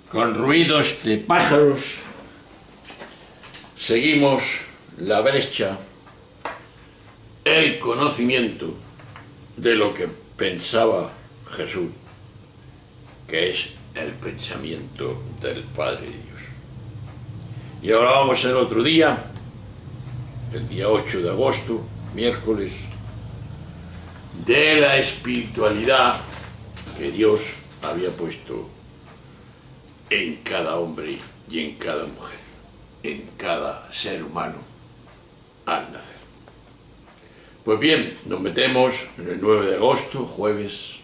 Con ruidos de pájaros seguimos la brecha, el conocimiento de lo que pensaba Jesús, que es el pensamiento del Padre de Dios. Y ahora vamos al otro día, el día 8 de agosto, miércoles, de la espiritualidad que Dios había puesto en cada hombre y en cada mujer, en cada ser humano al nacer. Pues bien, nos metemos en el 9 de agosto, jueves,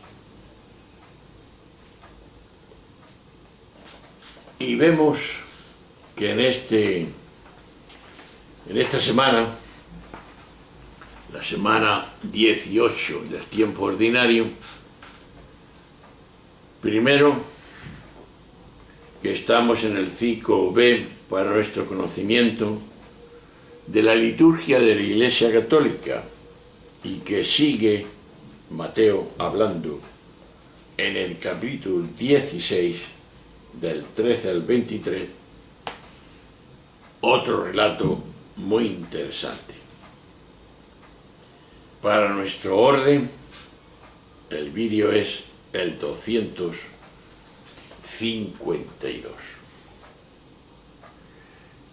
y vemos que en esta semana, la semana 18 del tiempo ordinario, primero, que estamos en el ciclo B para nuestro conocimiento de la liturgia de la Iglesia Católica y que sigue Mateo hablando en el capítulo 16 del 13 al 23, otro relato muy interesante. Para nuestro orden, el vídeo es el 252.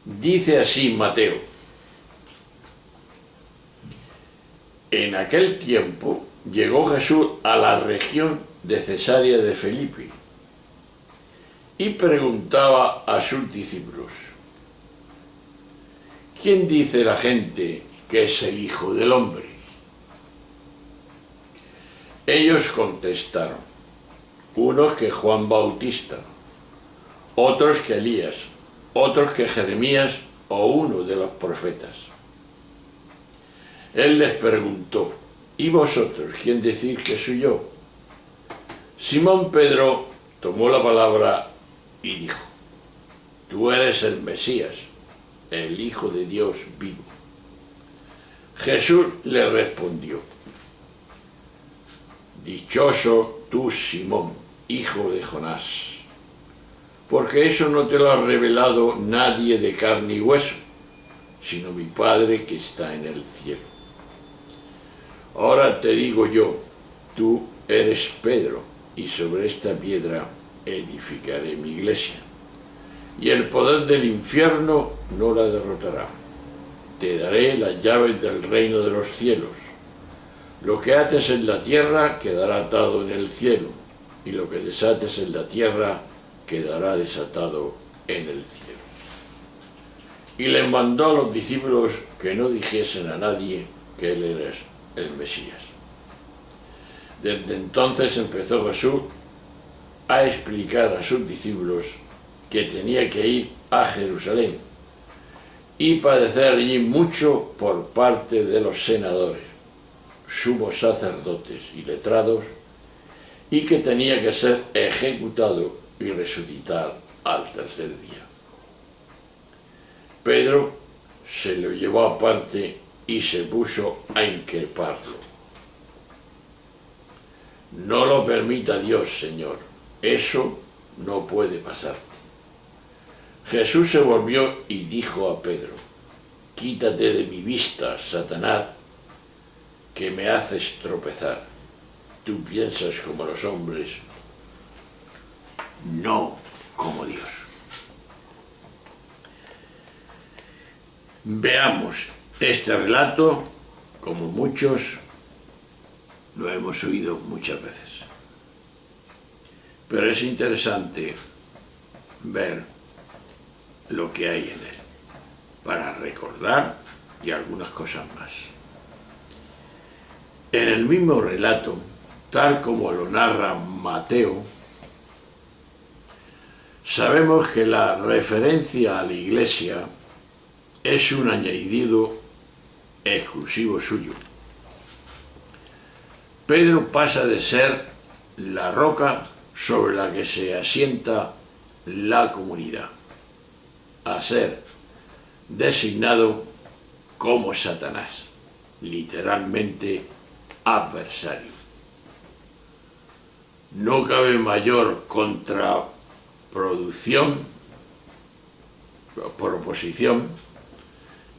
Dice así Mateo: en aquel tiempo llegó Jesús a la región de Cesarea de Filipo y preguntaba a sus discípulos: ¿quién dice la gente que es el Hijo del Hombre? Ellos contestaron: unos que Juan Bautista, otros que Elías, otros que Jeremías o uno de los profetas. Él les preguntó: ¿y vosotros quién decís que soy yo? Simón Pedro tomó la palabra y dijo: tú eres el Mesías, el Hijo de Dios vivo. Jesús le respondió: dichoso tú, Simón, hijo de Jonás, porque eso no te lo ha revelado nadie de carne y hueso, sino mi Padre que está en el cielo. Ahora te digo yo, tú eres Pedro, y sobre esta piedra edificaré mi iglesia, y el poder del infierno no la derrotará. Te daré las llaves del reino de los cielos. Lo que ates en la tierra quedará atado en el cielo, y lo que desates en la tierra quedará desatado en el cielo. Y les mandó a los discípulos que no dijesen a nadie que él era el Mesías. Desde entonces empezó Jesús a explicar a sus discípulos que tenía que ir a Jerusalén y padecer allí mucho por parte de los senadores, sumos sacerdotes y letrados, y que tenía que ser ejecutado y resucitar al tercer día. Pedro se lo llevó aparte y se puso a increparlo. No lo permita Dios, Señor, eso no puede pasarte. Jesús se volvió y dijo a Pedro: quítate de mi vista, Satanás, que me haces tropezar. Tú piensas como los hombres, no como Dios. Veamos este relato, como muchos lo hemos oído muchas veces. Pero es interesante ver lo que hay en él, para recordar y algunas cosas más. En el mismo relato, tal como lo narra Mateo, sabemos que la referencia a la Iglesia es un añadido exclusivo suyo. Pedro pasa de ser la roca sobre la que se asienta la comunidad a ser designado como Satanás, literalmente adversario. No cabe mayor proposición,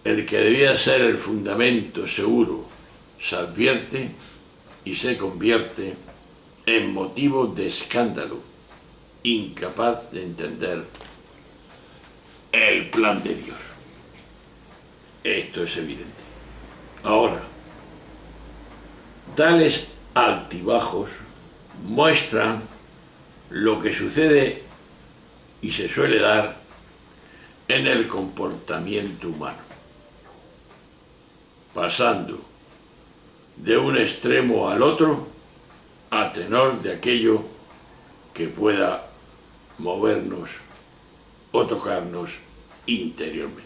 el que debía ser el fundamento seguro, se advierte y se convierte en motivo de escándalo, incapaz de entender el plan de Dios. Esto es evidente. Ahora, tales altibajos muestran lo que sucede y se suele dar en el comportamiento humano, pasando de un extremo al otro a tenor de aquello que pueda movernos o tocarnos interiormente.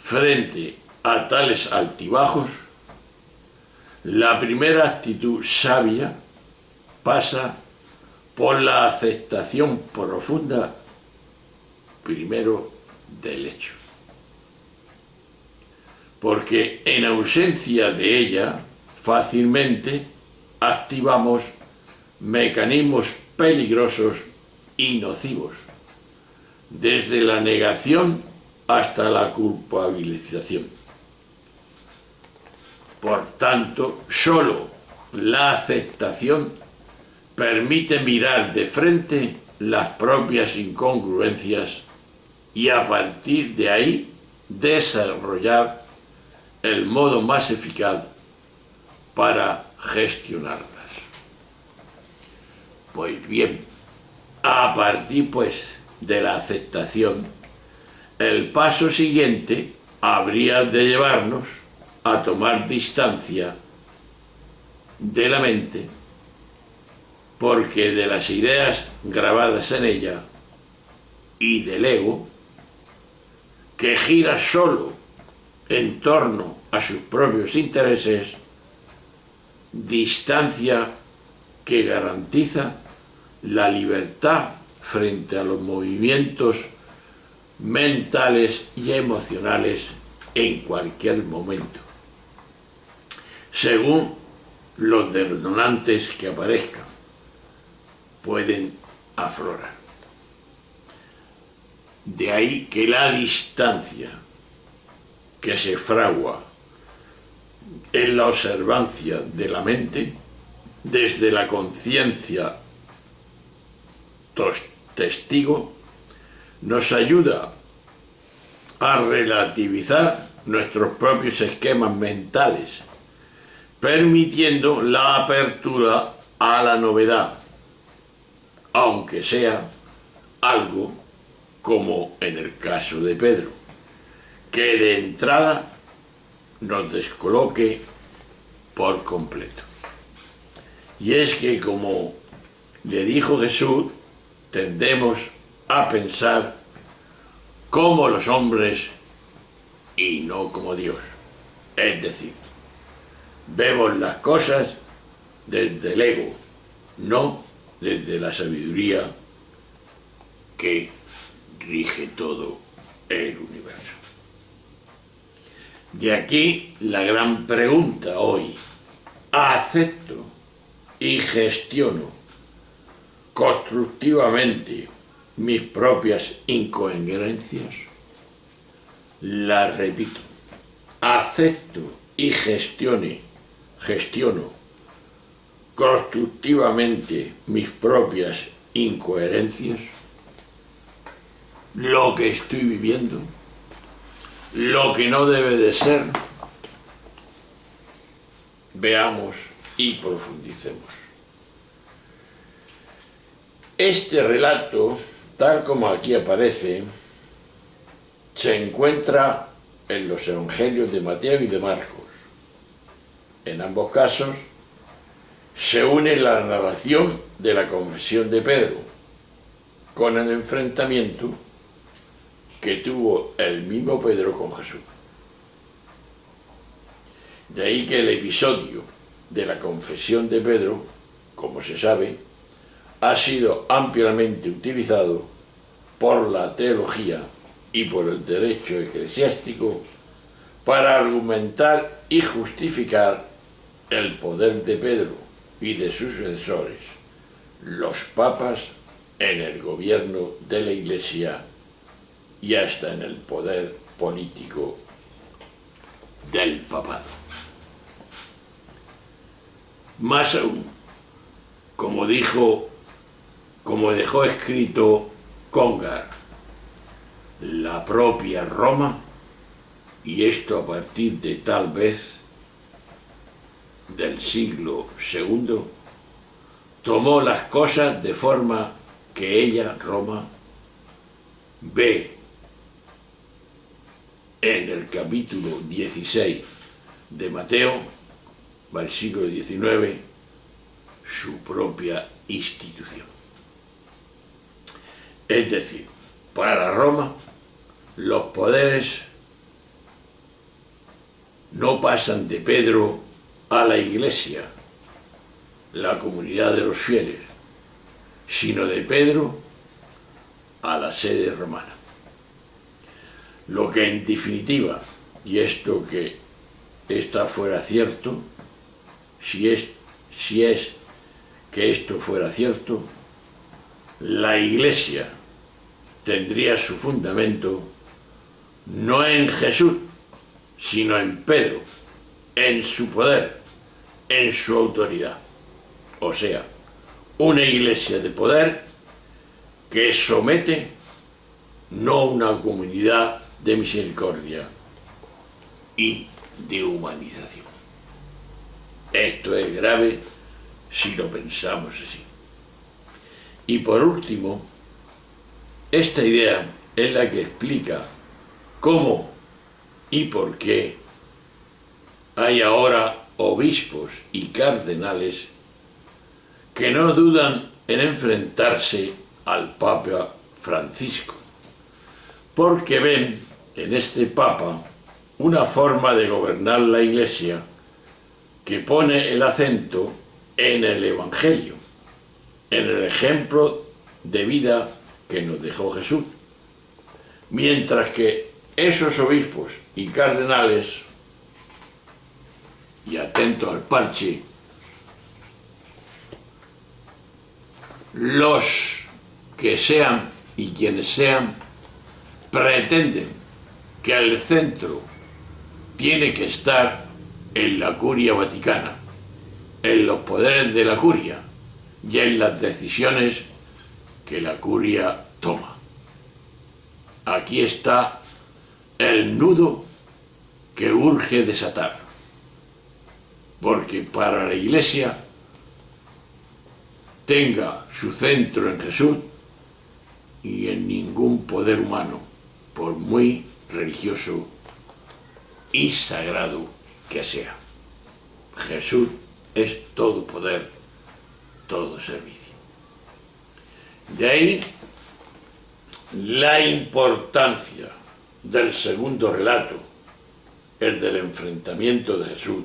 Frente a tales altibajos, la primera actitud sabia pasa por la aceptación profunda, primero, del hecho. Porque en ausencia de ella, fácilmente activamos mecanismos peligrosos y nocivos, desde la negación hasta la culpabilización. Por tanto, solo la aceptación permite mirar de frente las propias incongruencias y a partir de ahí desarrollar el modo más eficaz para gestionarlas. Pues bien, a partir pues de la aceptación, el paso siguiente habría de llevarnos a tomar distancia de la mente, porque de las ideas grabadas en ella y del ego, que gira solo en torno a sus propios intereses, distancia que garantiza la libertad frente a los movimientos mentales y emocionales en cualquier momento, según los detonantes que aparezcan, pueden aflorar. De ahí que la distancia que se fragua en la observancia de la mente, desde la conciencia testigo, nos ayuda a relativizar nuestros propios esquemas mentales, permitiendo la apertura a la novedad, aunque sea algo como en el caso de Pedro, que de entrada nos descoloque por completo. Y es que, como le dijo Jesús, tendemos a pensar como los hombres y no como Dios. Es decir, vemos las cosas desde el ego, no desde la sabiduría que rige todo el universo. De aquí la gran pregunta hoy: ¿acepto y gestiono constructivamente mis propias incoherencias? La repito: ¿acepto y gestiono constructivamente mis propias incoherencias? Lo que estoy viviendo, lo que no debe de ser. Veamos y profundicemos. Este relato, tal como aquí aparece, se encuentra en los evangelios de Mateo y de Marcos. En ambos casos se une la narración de la confesión de Pedro con el enfrentamiento que tuvo el mismo Pedro con Jesús. De ahí que el episodio de la confesión de Pedro, como se sabe, ha sido ampliamente utilizado por la teología y por el derecho eclesiástico para argumentar y justificar el poder de Pedro y de sus sucesores, los papas, en el gobierno de la Iglesia y hasta en el poder político del papado. Más aún, como dejó escrito Congar, la propia Roma, y esto a partir de tal vez del siglo II, tomó las cosas de forma que ella, Roma, ve en el capítulo 16 de Mateo, versículo 19, su propia institución. Es decir, para Roma, los poderes no pasan de Pedro a la Iglesia, la comunidad de los fieles, sino de Pedro a la sede romana. Lo que en definitiva, y esto que está fuera cierto, si es que esto fuera cierto, la Iglesia tendría su fundamento no en Jesús, sino en Pedro, en su poder, en su autoridad. O sea, una iglesia de poder que somete, no una comunidad de misericordia y de humanización. Esto es grave si lo pensamos así. Y por último, esta idea es la que explica cómo y por qué hay ahora obispos y cardenales que no dudan en enfrentarse al Papa Francisco, porque ven en este Papa una forma de gobernar la Iglesia que pone el acento en el Evangelio, en el ejemplo de vida que nos dejó Jesús, mientras que esos obispos y cardenales, y atentos al parche, los que sean y quienes sean, pretenden que el centro tiene que estar en la curia vaticana, en los poderes de la curia y en las decisiones que la curia toma. Aquí está el nudo que urge desatar, porque para la Iglesia tenga su centro en Jesús y en ningún poder humano, por muy religioso y sagrado que sea. Jesús es todo poder, todo servicio. De ahí la importancia del segundo relato, el del enfrentamiento de Jesús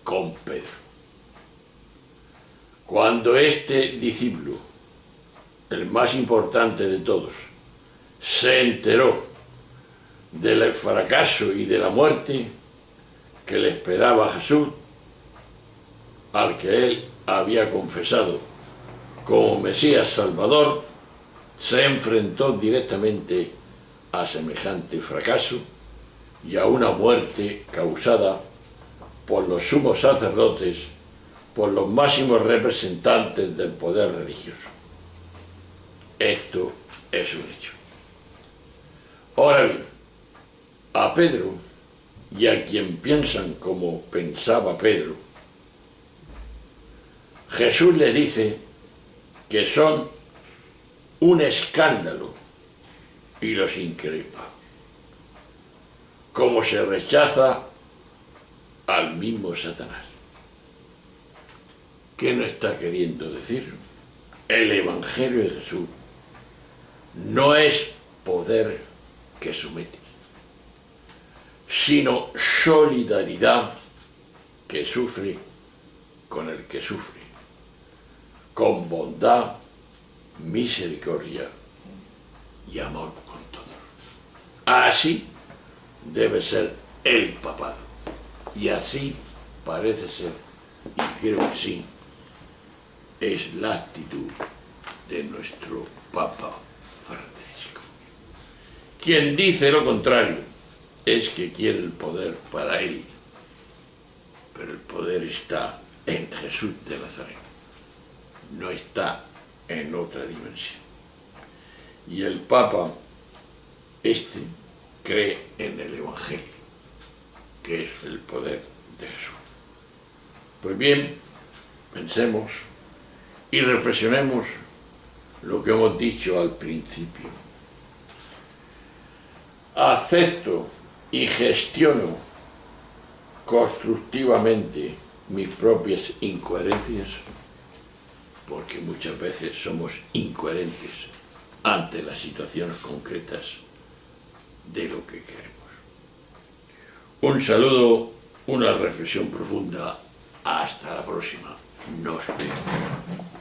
con Pedro. Cuando este discípulo, el más importante de todos, se enteró del fracaso y de la muerte que le esperaba a Jesús, al que él había confesado como Mesías Salvador, se enfrentó directamente a semejante fracaso y a una muerte causada por los sumos sacerdotes, por los máximos representantes del poder religioso. Esto es un hecho. Ahora bien, a Pedro y a quien piensan como pensaba Pedro, Jesús le dice que son un escándalo y los increpa, como se rechaza al mismo Satanás. ¿Qué no está queriendo decir? El Evangelio de Jesús no es poder que somete, sino solidaridad que sufre con el que sufre, con bondad, misericordia y amor con todos. Así debe ser el papado, y así parece ser, y creo que sí, es la actitud de nuestro Papa Francisco. Quien dice lo contrario es que quiere el poder para él, pero el poder está en Jesús de Nazaret, no está en otra dimensión. Y el Papa cree en el Evangelio, que es el poder de Jesús. Pues bien, pensemos y reflexionemos lo que hemos dicho al principio. Acepto y gestiono constructivamente mis propias incoherencias, porque muchas veces somos incoherentes ante las situaciones concretas de lo que queremos. Un saludo, una reflexión profunda. Hasta la próxima. Nos vemos.